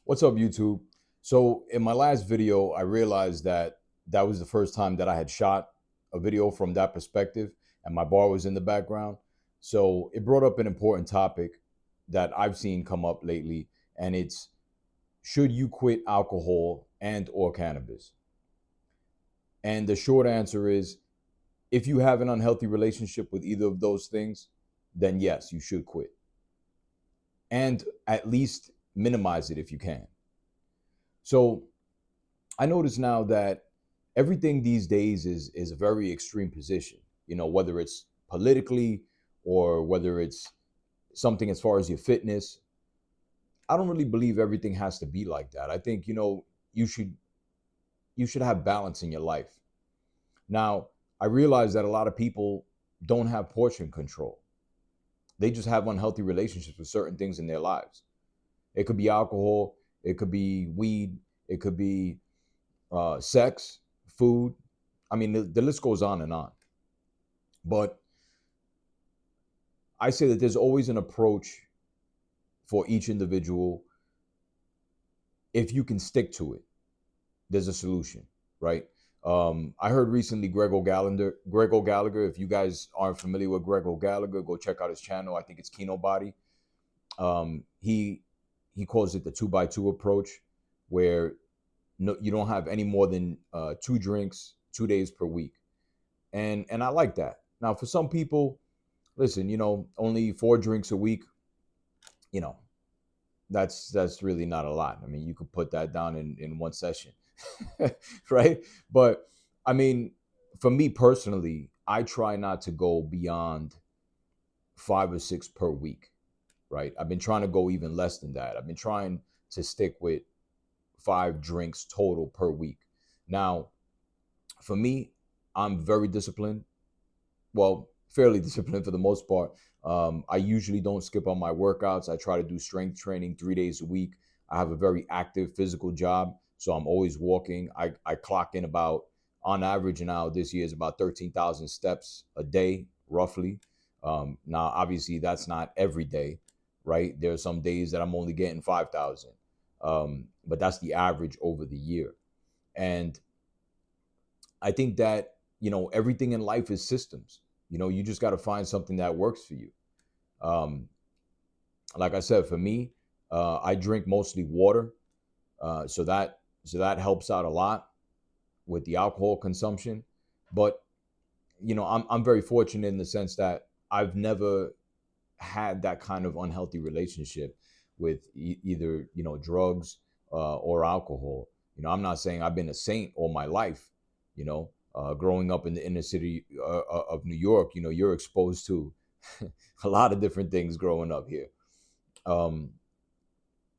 What's up, YouTube? So, in my last video, I realized that that was the first time that I had shot a video from that perspective, and my bar was in the background. So, it brought up an important topic that I've seen come up lately, and it's should you quit alcohol and or cannabis? And the short answer is if you have an unhealthy relationship with either of those things, then yes, you should quit. And at least minimize it if you can. So, I notice now that everything these days is a very extreme position. Whether it's politically or whether it's something as far as your fitness. I don't really believe everything has to be like that. I think you should you should have balance in your life. Now, I realize that a lot of people don't have portion control. They just have unhealthy relationships with certain things in their lives. It could be alcohol, it could be weed, it could be sex, food. I mean, the list goes on and on. But I say that there's always an approach for each individual. If you can stick to it, there's a solution, right? I heard recently Greg O'Gallagher. If you guys aren't familiar with Greg O'Gallagher, go check out his channel. I think it's Kino Body. He calls it the 2x2 approach, where no, you don't have any more than two drinks 2 days per week, and I like that. Now, for some people, listen, only four drinks a week, you know, that's really not a lot. I mean, you could put that down in one session, right? But I mean, for me personally, I try not to go beyond five or six per week, right? I've been trying to go even less than that. I've been trying to stick with five drinks total per week. Now, for me, I'm very disciplined. Well, fairly disciplined for the most part. I usually don't skip on my workouts. I try to do strength training 3 days a week. I have a very active physical job, so I'm always walking. I clock in about, on average now this year is about 13,000 steps a day, roughly. Now, obviously, that's not every day, right? There are some days that I'm only getting 5,000, but that's the average over the year. And I think that, everything in life is systems. You just got to find something that works for you. Um, like I said, for me, I drink mostly water, so that helps out a lot with the alcohol consumption. But I'm very fortunate in the sense that I've never had that kind of unhealthy relationship with either drugs or alcohol. I'm not saying I've been a saint all my life. Growing up in the inner city of New York, you're exposed to a lot of different things growing up here. Um,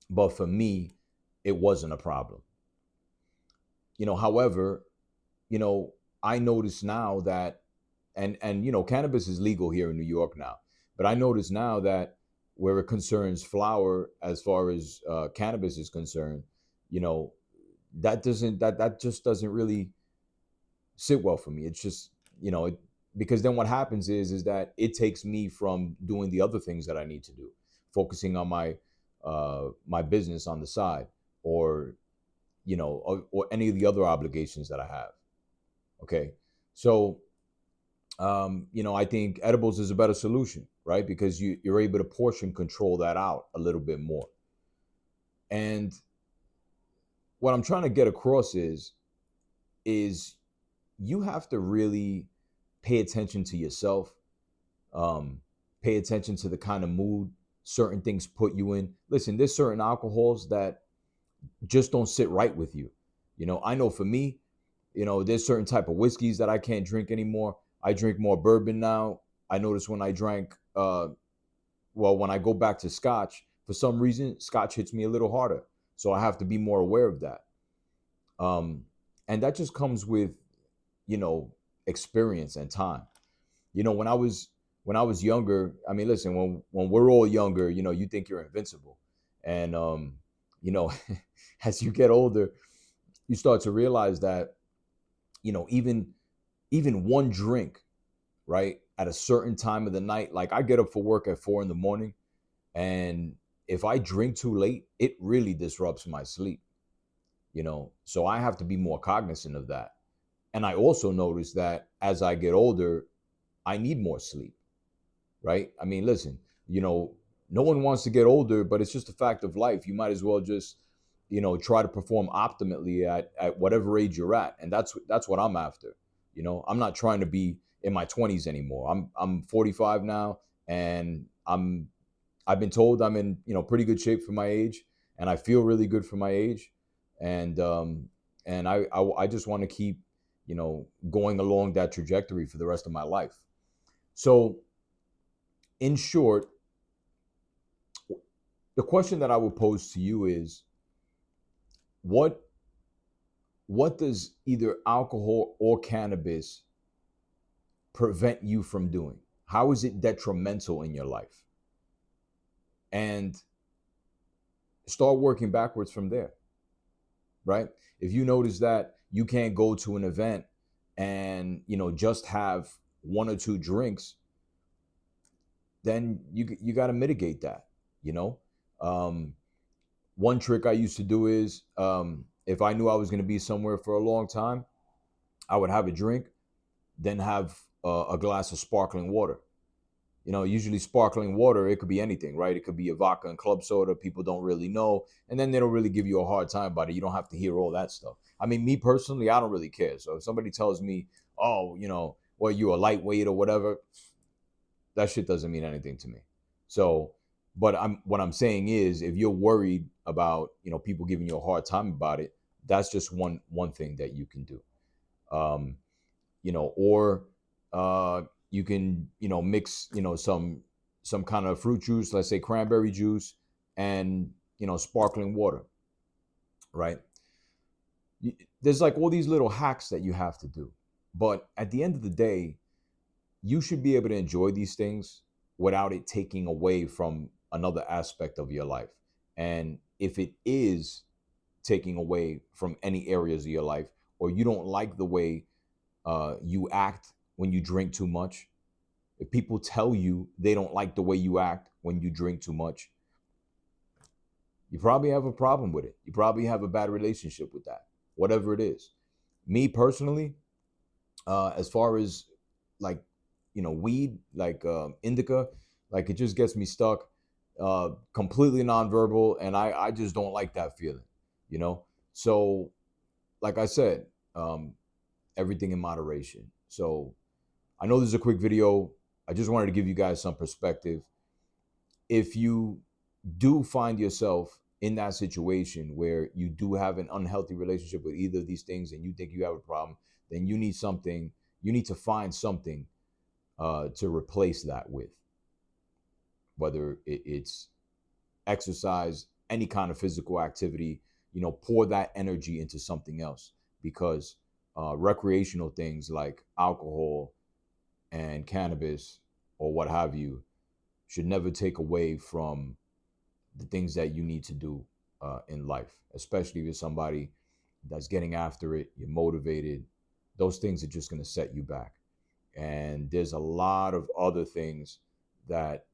but for me, it wasn't a problem. However, you know, I notice now that, and cannabis is legal here in New York now, but I notice now that where it concerns flower, as far as cannabis is concerned, you know, that just doesn't really sit well for me. It's just, because then what happens is that it takes me from doing the other things that I need to do, focusing on my business on the side, or or any of the other obligations that I have. Okay, so I think edibles is a better solution, right? Because you're able to portion control that out a little bit more. And what I'm trying to get across is you have to really pay attention to yourself, um, pay attention to the kind of mood certain things put you in. Listen, there's certain alcohols that just don't sit right with you. I know for me, there's certain type of whiskeys that I can't drink anymore. I drink more bourbon now. I notice when I drank, when I go back to Scotch, for some reason, Scotch hits me a little harder. So I have to be more aware of that. And that just comes with, experience and time. When I was younger, I mean, listen, when we're all younger, you think you're invincible. And you know, as you get older, you start to realize that, even one drink, right, at a certain time of the night, like I get up for work at 4 in the morning, and if I drink too late, it really disrupts my sleep, so I have to be more cognizant of that. And I also notice that as I get older, I need more sleep, right? I mean, listen, you know, no one wants to get older, but it's just a fact of life. You might as well just, try to perform optimally at whatever age you're at, and that's what I'm after. I'm not trying to be in my 20s anymore. I'm 45 now, and I've been told I'm in pretty good shape for my age, and I feel really good for my age, and I just want to keep going along that trajectory for the rest of my life. So, in short, the question that I would pose to you is what what does either alcohol or cannabis prevent you from doing? How is it detrimental in your life? And start working backwards from there, right? If you notice that you can't go to an event and just have one or two drinks, then you got to mitigate that. You know, um, One trick I used to do is if I knew I was going to be somewhere for a long time, I would have a drink, then have a glass of sparkling water. Usually sparkling water, it could be anything, right? It could be a vodka and club soda. People don't really know. And then they don't really give you a hard time about it. You don't have to hear all that stuff. I mean, me personally, I don't really care. So if somebody tells me, oh, well, you're a lightweight or whatever, that shit doesn't mean anything to me. So, but what I'm saying is, if you're worried about people giving you a hard time about it, that's just one thing that you can do. Um, or you can mix some kind of fruit juice, let's say cranberry juice, and sparkling water, right? There's like all these little hacks that you have to do, but at the end of the day, you should be able to enjoy these things without it taking away from another aspect of your life. And if it is taking away from any areas of your life, or you don't like the way you act when you drink too much, if people tell you they don't like the way you act when you drink too much, you probably have a problem with it. You probably have a bad relationship with that, whatever it is. Me personally, as far as like weed, like indica, like it just gets me stuck, completely nonverbal, and I just don't like that feeling, you know. So, like I said, everything in moderation. So I know this is a quick video. I just wanted to give you guys some perspective. If you do find yourself in that situation where you do have an unhealthy relationship with either of these things and you think you have a problem, then you need to find something to replace that with, whether it's exercise, any kind of physical activity. Pour that energy into something else, because recreational things like alcohol and cannabis or what have you should never take away from the things that you need to do in life, especially if you're somebody that's getting after it, you're motivated. Those things are just going to set you back. And there's a lot of other things that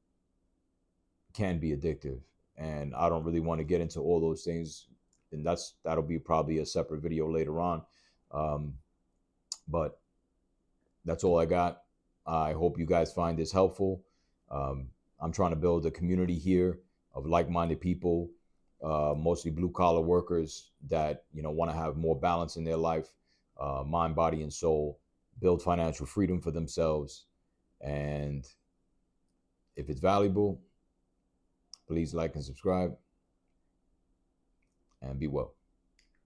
can be addictive. And I don't really want to get into all those things. And that'll be probably a separate video later on. Um, but that's all I got. I hope you guys find this helpful. I'm trying to build a community here of like-minded people, mostly blue-collar workers that want to have more balance in their life, mind, body, and soul, build financial freedom for themselves. And if it's valuable, please like and subscribe, and be well.